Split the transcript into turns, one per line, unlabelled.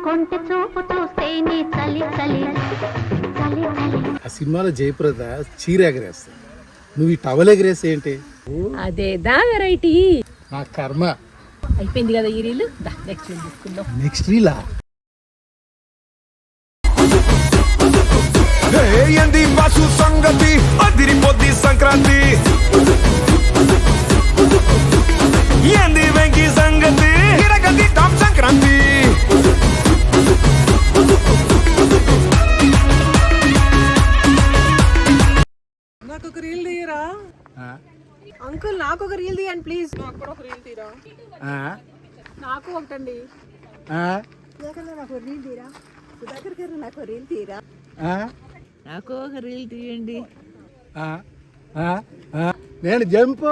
కొంటె చూపు చూస్తే నీ చలి చలి చలి చలి.
ఆ సినిమాలో జయప్రద చీర ఎగరేస్తుంది, నువ్వు ఈ టవల్ ఎగరేస్తే ఏంటి?
అదేదా వెరైటీ.
నా కర్మ.
అయిపోయింది కదా ఈ రీల్. నెక్స్ట్ రీల్ తీసుకుందాం.
నెక్స్ట్ రీలా?
ఏంది వాసు సంగతి అదిరిపోద్ది సంక్రాంతి, ఏంది వెంకీ సంగతి ఇరగది టాప్ సంక్రాంతి.
నాకు ఒక రీల్ తీయరా అంకుల్? నాకు ఒక రీల్ తీయండి ప్లీజ్. నాకు కూడా ఒక రీల్ తీరా. నాకు ఒకటండి. నాకు రీల్ తీరా. సుధాకర్ గారు నాకు రీల్ తీరా. నాకు ఒక రీల్ తీయండి.
నేను జంపు